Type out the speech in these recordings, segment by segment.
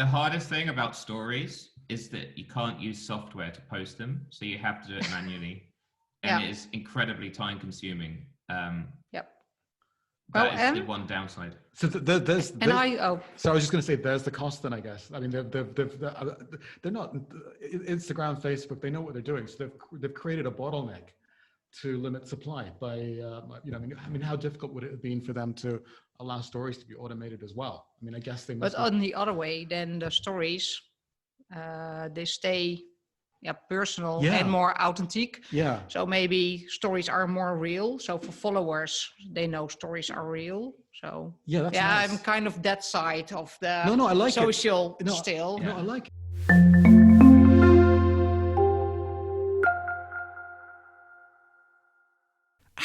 The hardest thing about stories is that you can't use software to post them, so you have to do it manually, and Yeah. it is incredibly time consuming. Yep. That is the one downside. So there's And so I was just going to say, there's the cost then, I guess. I mean, they're not Instagram, Facebook. They know what they're doing, so they've created a bottleneck to limit supply by I mean, how difficult would it have been for them to allow stories to be automated as well? I mean, I guess they must. But on the other way, then the stories, they stay personal and more authentic. Yeah. So maybe stories are more real. So for followers, they know stories are real. So that's nice. I'm kind of that side of the I like social it. still. No, I like it.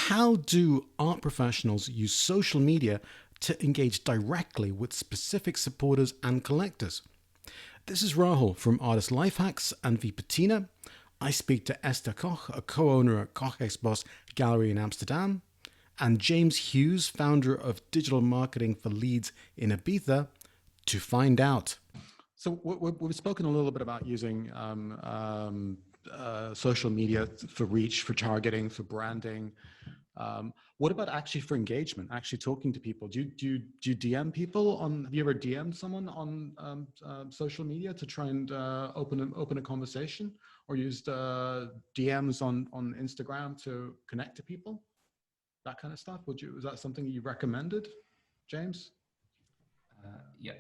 How do art professionals use social media to engage directly with specific supporters and collectors? This is Rahul from Artist Life Hacks and Vipatina. I speak to Esther Koch, a co-owner at Koch Ex-Bos Gallery in Amsterdam, and James Hughes, founder of digital marketing for Leeds in Ibiza, to find out. So we've spoken a little bit about using social media for reach, for targeting, for branding. What about actually for engagement, actually talking to people? Do you DM people have you ever DM'd someone on social media to try and open a conversation, or used DMs on Instagram to connect to people? That kind of stuff. Is that something you recommended, James?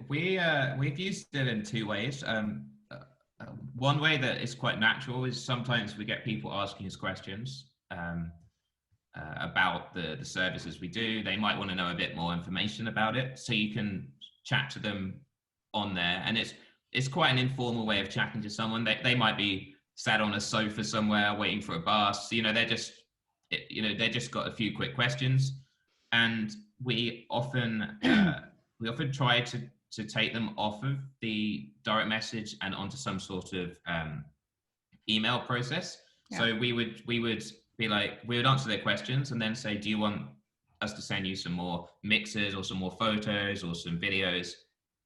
We've used it in two ways. One way that is quite natural is sometimes we get people asking us questions about the services we do. They might want to know a bit more information about it, so you can chat to them on there, and it's quite an informal way of chatting to someone. They might be sat on a sofa somewhere waiting for a bus. They're just got a few quick questions, and we often try to take them off of the direct message and onto some sort of email process. Yeah. So we would be like, we would answer their questions and then say, do you want us to send you some more mixes or some more photos or some videos?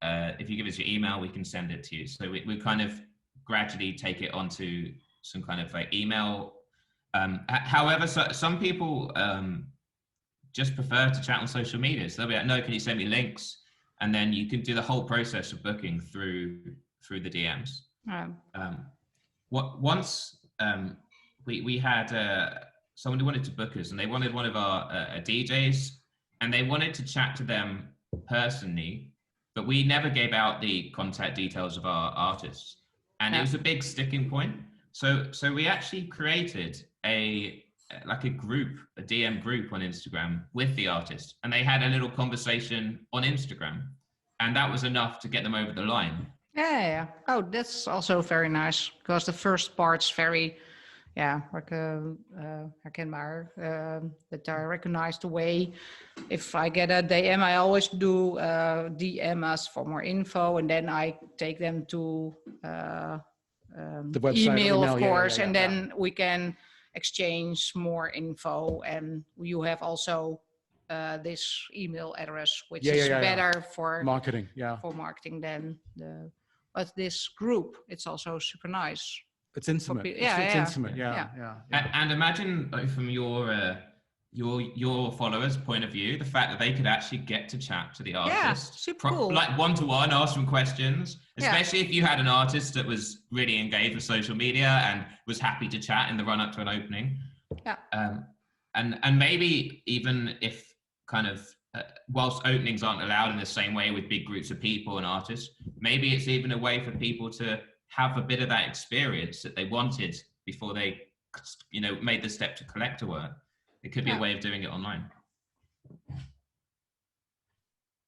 If you give us your email, we can send it to you. So we kind of gradually take it onto some kind of like email. However, some people just prefer to chat on social media. So they'll be like, no, can you send me links? And then you can do the whole process of booking through the DMs. Once we had someone who wanted to book us, and they wanted one of our DJs, and they wanted to chat to them personally, but we never gave out the contact details of our artists, and it was a big sticking point. So we actually created a DM group on Instagram with the artist, and they had a little conversation on Instagram, and that was enough to get them over the line. Yeah. Oh, that's also very nice, because the first part's very, herkenbaar. That I recognize the way. If I get a DM, I always do DM us for more info, and then I take them to the website, email, of course, and then we can exchange more info. And you have also this email address, which is better for marketing. For marketing than the. But this group, it's also super nice. It's intimate. It's intimate. Yeah. And imagine, like, from your followers' point of view, the fact that they could actually get to chat to the artist, super cool. Like one-to-one, ask them questions. Especially if you had an artist that was really engaged with social media and was happy to chat in the run-up to an opening. Yeah. And maybe even if kind of whilst openings aren't allowed in the same way with big groups of people and artists, maybe it's even a way for people to have a bit of that experience that they wanted before they, made the step to collect a work. It could be a way of doing it online.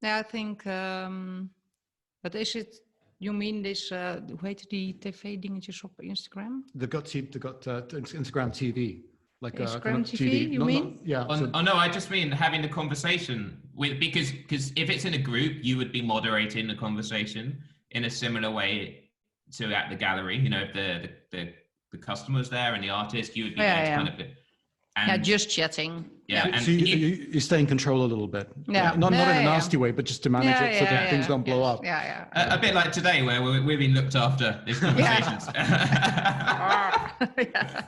Yeah, I think, but is it, you mean this, hoe heet die tv-dingetjes op Instagram? They've got Instagram TV. Like Instagram TV, you mean? No, I just mean having the conversation with, because if it's in a group, you would be moderating the conversation in a similar way to at the gallery. If the customer's there and the artist, you would be there to kind of. And just chatting. Yeah, Yeah. and So you stay in control a little bit. Yeah. Not in a Yeah. nasty way, but just to manage it so that things don't blow up. Yeah. a bit like today, where we've been looked after these conversations. Yeah.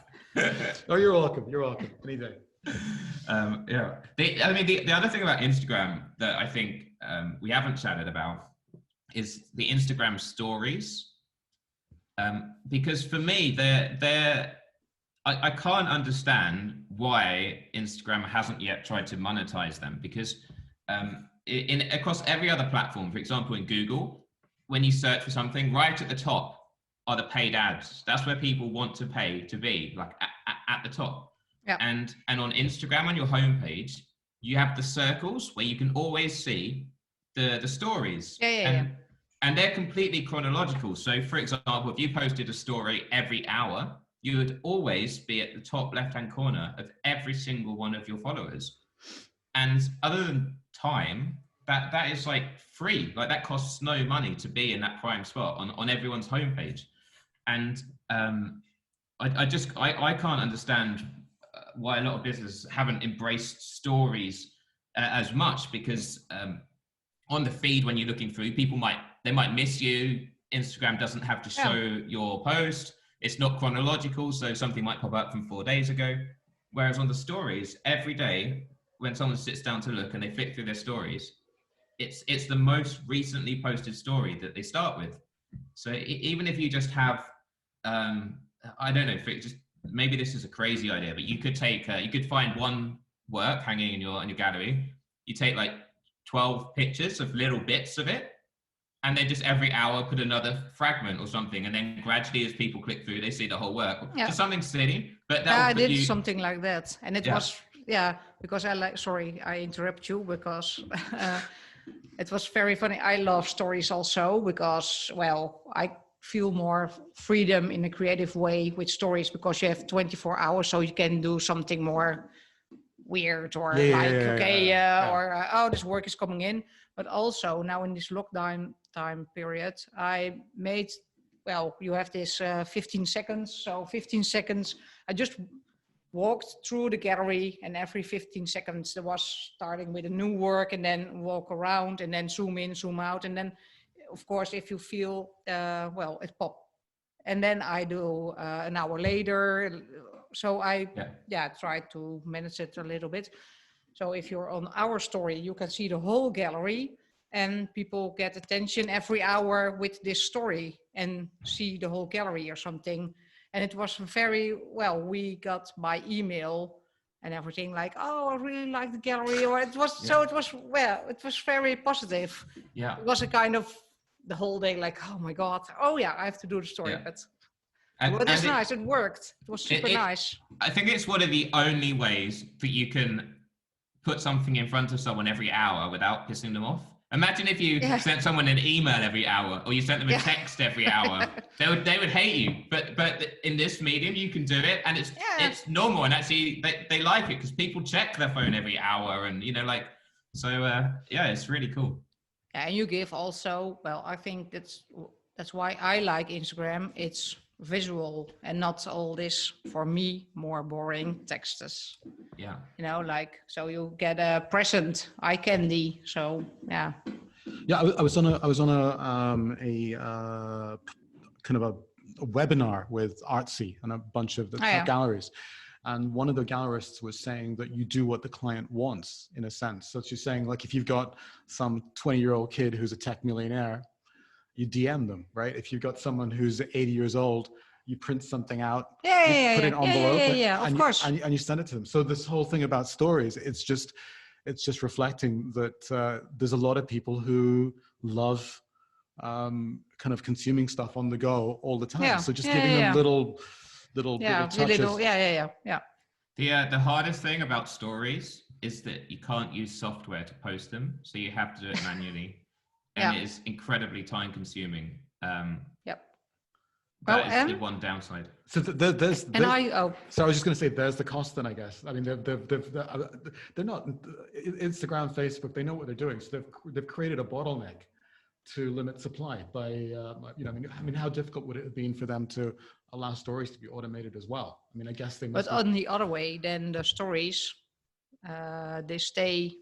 Oh, you're welcome. You're welcome. Any day. Yeah. The other thing about Instagram that I think we haven't chatted about is the Instagram stories. Because for me, I can't understand why Instagram hasn't yet tried to monetize them, because across every other platform, for example, in Google, when you search for something, right at the top are the paid ads. That's where people want to pay to be, like at the top. Yeah. And on Instagram, on your homepage, you have the circles where you can always see the stories. And they're completely chronological. So for example, if you posted a story every hour, you would always be at the top left-hand corner of every single one of your followers. And other than time, that is like free. Like that costs no money to be in that prime spot on everyone's homepage. And I can't understand why a lot of businesses haven't embraced stories as much, because on the feed, when you're looking through, they might miss you. Instagram doesn't have to show your post. It's not chronological, so something might pop up from 4 days ago. Whereas on the stories, every day when someone sits down to look and they flick through their stories, it's the most recently posted story that they start with. So even if you just have, I don't know, maybe this is a crazy idea, but you could you could find one work hanging in your gallery. You take like 12 pictures of little bits of it, and then just every hour put another fragment or something, and then gradually as people click through, they see the whole work. Just something silly, but I did something like that, and it was because I interrupt you, because it was very funny. I love stories also because, well, I feel more freedom in a creative way with stories, because you have 24 hours, so you can do something more weird or this work is coming in. But also now in this lockdown time period, I made, you have this 15 seconds. So 15 seconds, I just walked through the gallery, and every 15 seconds there was starting with a new work, and then walk around, and then zoom in, zoom out. And then, of course, if you feel, it popped. And then I do an hour later. So I try to manage it a little bit. So if you're on our story, you can see the whole gallery, and people get attention every hour with this story and see the whole gallery or something. And it was we got by email and everything like, oh, I really like the gallery. Or it was, so it was very positive. Yeah. It was a kind of the whole day like, oh my God, I have to do the story. But it's nice. It worked. It was super nice. I think it's one of the only ways that you can put something in front of someone every hour without pissing them off. Imagine if you sent someone an email every hour, or you sent them a text every hour. They would hate you. But in this medium, you can do it, and it's normal. And actually, they like it because people check their phone every hour, and it's really cool. And you give also, I think that's why I like Instagram. It's visual and not all this, for me, more boring texts. Yeah. So you get a present, eye candy. So yeah. I was on a kind of a webinar with Artsy and a bunch of the galleries. And one of the gallerists was saying that you do what the client wants, in a sense. So she's saying, like, if you've got some 20-year-old kid who's a tech millionaire, you DM them, right? If you've got someone who's 80 years old, you print something out, put it in an envelope, of course. And you send it to them. So this whole thing about stories, it's just reflecting that there's a lot of people who love kind of consuming stuff on the go all the time. So just giving them little touches. The hardest thing about stories is that you can't use software to post them, so you have to do it manually. And it is incredibly time consuming. That is the one downside. So there's so I was just going to say, there's the cost then, I guess. I mean, they're not, Instagram, Facebook, they know what they're doing. So they've created a bottleneck to limit supply by, how difficult would it have been for them to allow stories to be automated as well? I mean, I guess they must. But on the other way, then the stories, they stay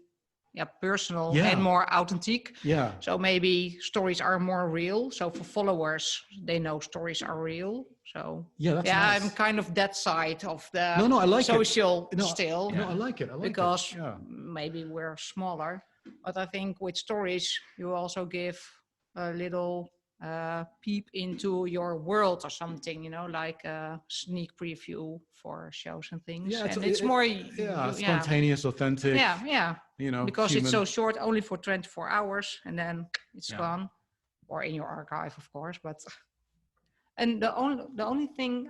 personal Yeah. and more authentic. Yeah. So maybe stories are more real. So for followers, they know stories are real. So Yeah, that's nice. I'm kind of that side of the No, I like it. social No, still. No, I like it. I like Because it. Yeah. maybe we're smaller. But I think with stories, you also give a little peep into your world or something, like a sneak preview for shows and things. Yeah, And it's more spontaneous, authentic. Yeah. Because human. it's so short, only for 24 hours, and then it's Yeah. gone, or in your archive, of course. But and the only thing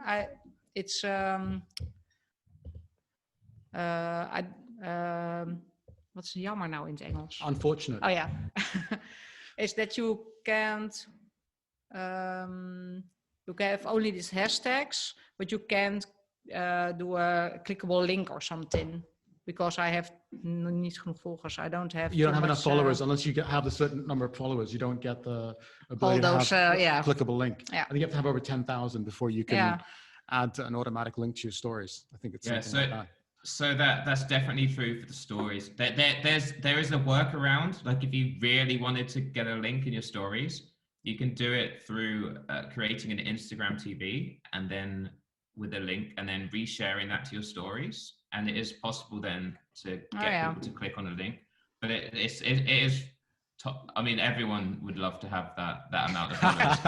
it's what's jammer nou in het Engels? Unfortunate. Oh yeah, is that you can't. You can have only these hashtags, but you can't do a clickable link or something, because I have niet genoeg volgers. I don't have. You don't have enough followers unless you have a certain number of followers. You don't get the ability to have a clickable link. Yeah. I think you have to have over 10,000 before you can add an automatic link to your stories. I think it's something like that. So that's definitely true for the stories. There is a workaround. Like if you really wanted to get a link in your stories, you can do it through creating an Instagram TV and then with a link and then resharing that to your stories. And it is possible then to get people to click on a link. But it is top. I mean, everyone would love to have that amount of followers.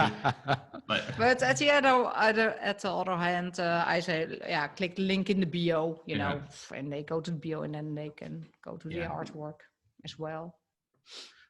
But at the other hand, I say, click the link in the bio, know, and they go to the bio and then they can go to the artwork as well.